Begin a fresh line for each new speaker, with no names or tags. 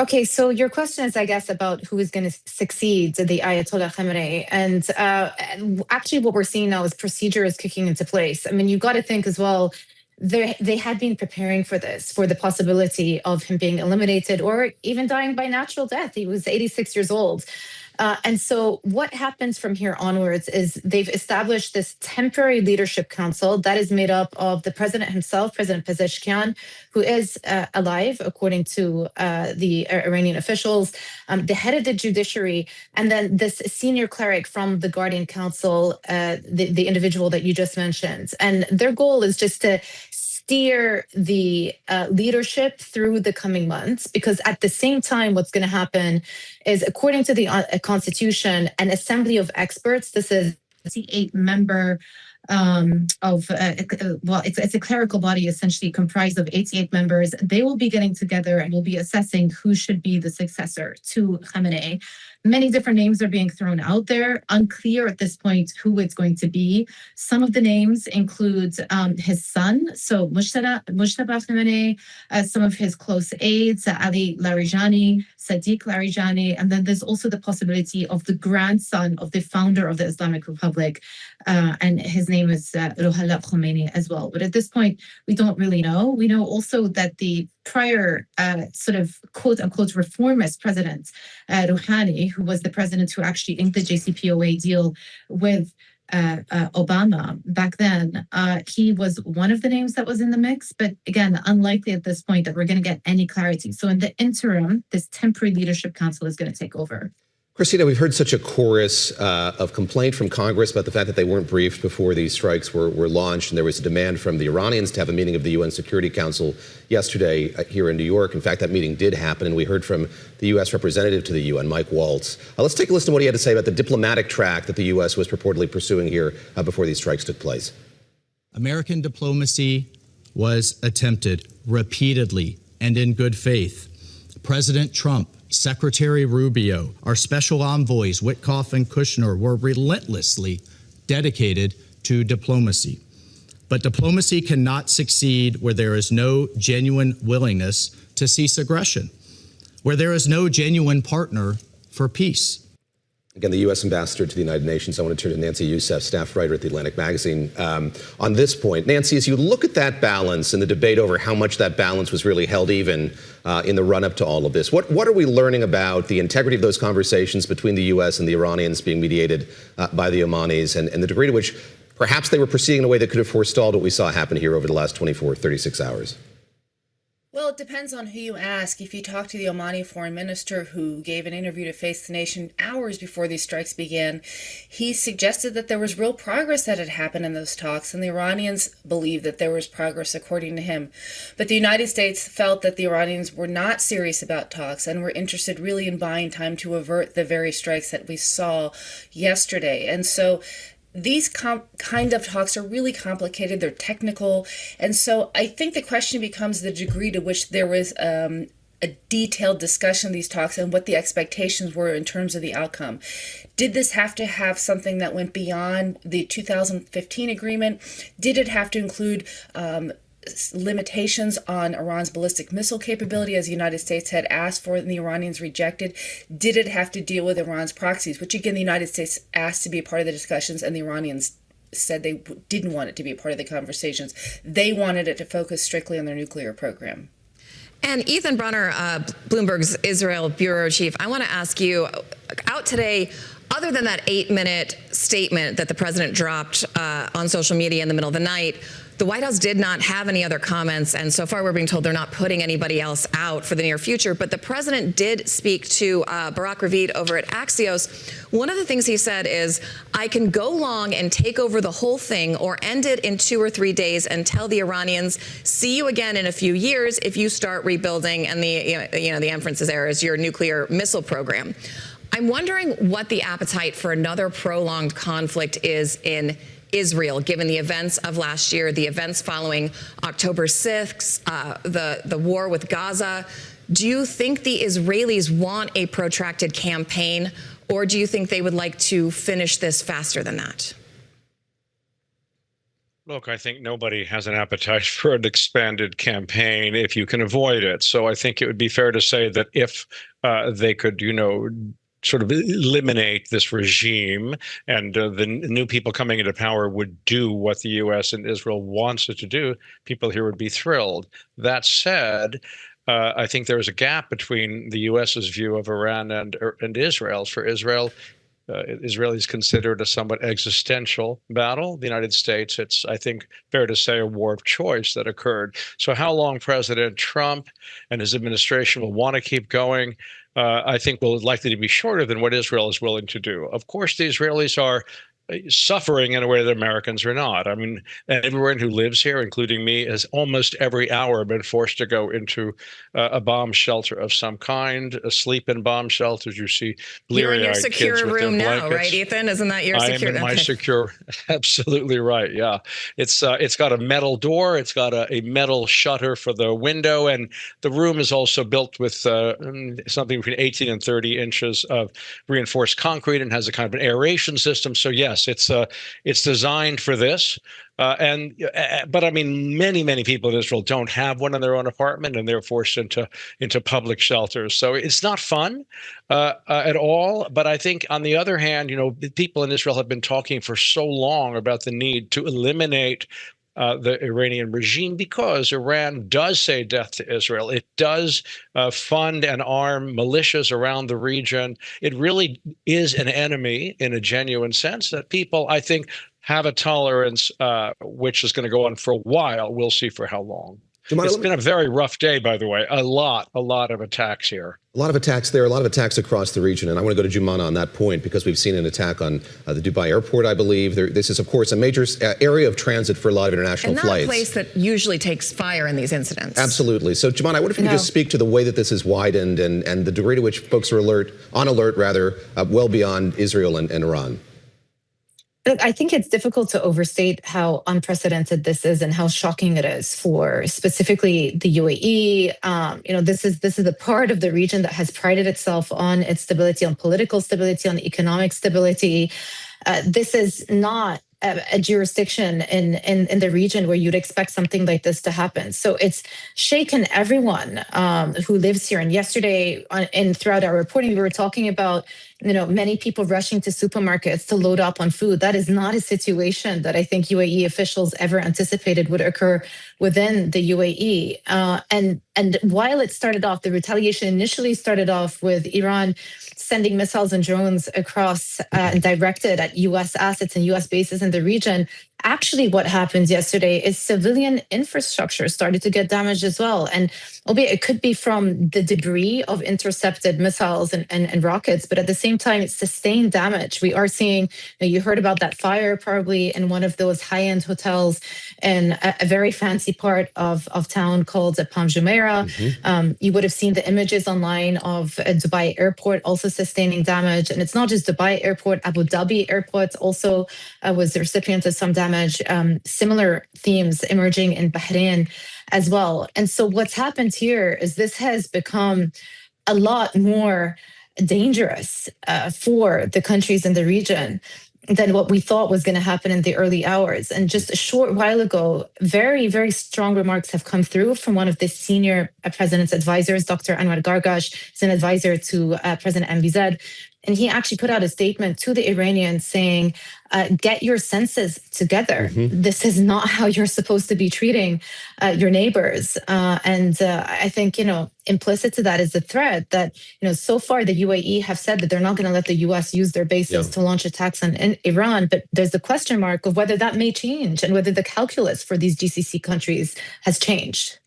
Okay, so your question is, I guess, about who is going to succeed the Ayatollah Khamenei. And actually, what we're seeing now is procedure is kicking into place. I mean, you've got to think as well, they had been preparing for this, for the possibility of him being eliminated or even dying by natural death. He was 86 years old. And so what happens from here onwards is they've established this temporary leadership council that is made up of the president himself, President Pezeshkian, who is alive, according to the Iranian officials, the head of the judiciary, and then this senior cleric from the Guardian Council, the individual that you just mentioned. And their goal is just to steer the leadership through the coming months, because at the same time, what's going to happen is, according to the Constitution, an assembly of experts, this is the 8-member it's a clerical body essentially comprised of 88 members. They will be getting together and will be assessing who should be the successor to Khamenei. Many different names are being thrown out there. Unclear at this point who it's going to be. Some of the names include his son, so Mujtaba Khamenei, some of his close aides, Ali Larijani, Sadiq Larijani, and then there's also the possibility of the grandson of the founder of the Islamic Republic, and his name is Ruhollah Khomeini as well. But at this point, we don't really know. We know also that the prior sort of quote-unquote reformist president, Rouhani, who was the president who actually inked the JCPOA deal with Obama back then, he was one of the names that was in the mix. But again, unlikely at this point that we're going to get any clarity. So in the interim, this temporary leadership council is going to take over.
Christina, we've heard such a chorus of complaint from Congress about the fact that they weren't briefed before these strikes were launched, and there was a demand from the Iranians to have a meeting of the UN Security Council yesterday here in New York. In fact, that meeting did happen, and we heard from the U.S. representative to the UN, Mike Waltz. Let's take a listen to what he had to say about the diplomatic track that the U.S. was purportedly pursuing here before these strikes took place.
American diplomacy was attempted repeatedly and in good faith. President Trump, Secretary Rubio, our special envoys, Witkoff and Kushner, were relentlessly dedicated to diplomacy. But diplomacy cannot succeed where there is no genuine willingness to cease aggression, where there is no genuine partner for peace.
Again, the U.S. ambassador to the United Nations. I want to turn to Nancy Youssef, staff writer at The Atlantic magazine. On this point, Nancy, as you look at that balance and the debate over how much that balance was really held even in the run-up to all of this, what are we learning about the integrity of those conversations between the U.S. and the Iranians being mediated by the Omanis, and the degree to which perhaps they were proceeding in a way that could have forestalled what we saw happen here over the last 24, 36 hours?
Well, it depends on who you ask. If you talk to the Omani foreign minister, who gave an interview to Face the Nation hours before these strikes began, he suggested that there was real progress that had happened in those talks, and the Iranians believed that there was progress, according to him. But the United States felt that the Iranians were not serious about talks and were interested really in buying time to avert the very strikes that we saw yesterday. And so these kind of talks are really complicated. They're technical. And so I think the question becomes the degree to which there was a detailed discussion of these talks and what the expectations were in terms of the outcome. Did this have to have something that went beyond the 2015 agreement? Did it have to include limitations on Iran's ballistic missile capability, as the United States had asked for and the Iranians rejected? Did it have to deal with Iran's proxies, which again the United States asked to be a part of the discussions and the Iranians said they didn't want it to be a part of the conversations? They wanted it to focus strictly on their nuclear program.
And Ethan Bronner, Bloomberg's Israel bureau chief, I want to ask you, out today, other than that 8-minute statement that the president dropped on social media in the middle of the night, the White House did not have any other comments, and so far we're being told they're not putting anybody else out for the near future. But the president did speak to Barak Ravid over at Axios. One of the things he said is, I can go long and take over the whole thing or end it in 2 or 3 days and tell the Iranians, see you again in a few years if you start rebuilding, and the inference there is your nuclear missile program. I'm wondering what the appetite for another prolonged conflict is in Israel, given the events of last year, the events following October 6th, the war with Gaza. Do you think the Israelis want a protracted campaign, or do you think they would like to finish this faster than that?
Look, I think nobody has an appetite for an expanded campaign if you can avoid it. So I think it would be fair to say that if they could, sort of eliminate this regime and the new people coming into power would do what the U.S. and Israel wants it to do, people here would be thrilled. That said, I think there is a gap between the U.S.'s view of Iran and Israel's. For Israel, Israel is considered a somewhat existential battle. The United States, it's, I think, fair to say, a war of choice that occurred. So how long President Trump and his administration will want to keep going, I think will likely to be shorter than what Israel is willing to do. Of course, the Israelis are suffering in a way that Americans are not. I mean, everyone who lives here, including me, has almost every hour been forced to go into a bomb shelter of some kind, sleep in bomb shelters. You see
You're in your
bleary-eyed kids
secure
with their
room now,
blankets.
right, Ethan? Isn't that your secure?
I am in my
okay.
secure. Absolutely right. Yeah, it's got a metal door. It's got a metal shutter for the window, and the room is also built with something between 18 and 30 inches of reinforced concrete and has a kind of an aeration system. So yes, it's designed for this. But I mean, many people in Israel don't have one in their own apartment, and they're forced into public shelters. So it's not fun at all. But I think, on the other hand, people in Israel have been talking for so long about the need to eliminate the Iranian regime because Iran does say death to Israel. It does fund and arm militias around the region. It really is an enemy in a genuine sense that people, I think, have a tolerance which is going to go on for a while. We'll see for how long.
Joumanna,
It's been a very rough day, by the way. A lot of attacks here.
A lot of attacks there, a lot of attacks across the region. And I want to go to Joumanna on that point because we've seen an attack on the Dubai airport, I believe. This is, of course, a major area of transit for a lot of international flights.
And not a place that usually takes fire in these incidents.
Absolutely. So, Joumanna, I wonder if you could just speak to the way that this has widened and the degree to which folks are on alert, well beyond Israel and Iran.
Look, I think it's difficult to overstate how unprecedented this is and how shocking it is for specifically the UAE. This is the part of the region that has prided itself on its stability, on political stability, on economic stability. This is not a jurisdiction in the region where you'd expect something like this to happen. So it's shaken everyone who lives here. And yesterday, and throughout our reporting, we were talking about many people rushing to supermarkets to load up on food. That is not a situation that I think UAE officials ever anticipated would occur within the UAE. And while it started off, the retaliation initially started off with Iran sending missiles and drones across and directed at U.S. assets and U.S. bases in the region. Actually, what happened yesterday is civilian infrastructure started to get damaged as well. And albeit it could be from the debris of intercepted missiles and rockets, but at the same time, it's sustained damage. We are seeing, you heard about that fire probably in one of those high-end hotels in a very fancy part of town called Palm Jumeirah. Mm-hmm. You would have seen the images online of a Dubai airport also sustaining damage. And it's not just Dubai airport, Abu Dhabi airport also was the recipient of some damage. Similar themes emerging in Bahrain as well. And so what's happened here is this has become a lot more dangerous for the countries in the region than what we thought was going to happen in the early hours. And just a short while ago, very, very strong remarks have come through from one of the senior president's advisors, Dr. Anwar Gargash. He's an advisor to President MBZ. And he actually put out a statement to the Iranians saying, get your senses together. Mm-hmm. This is not how you're supposed to be treating your neighbors. And I think, implicit to that is the threat that, so far the UAE have said that they're not going to let the US use their bases to launch attacks on Iran. But there's the question mark of whether that may change and whether the calculus for these GCC countries has changed.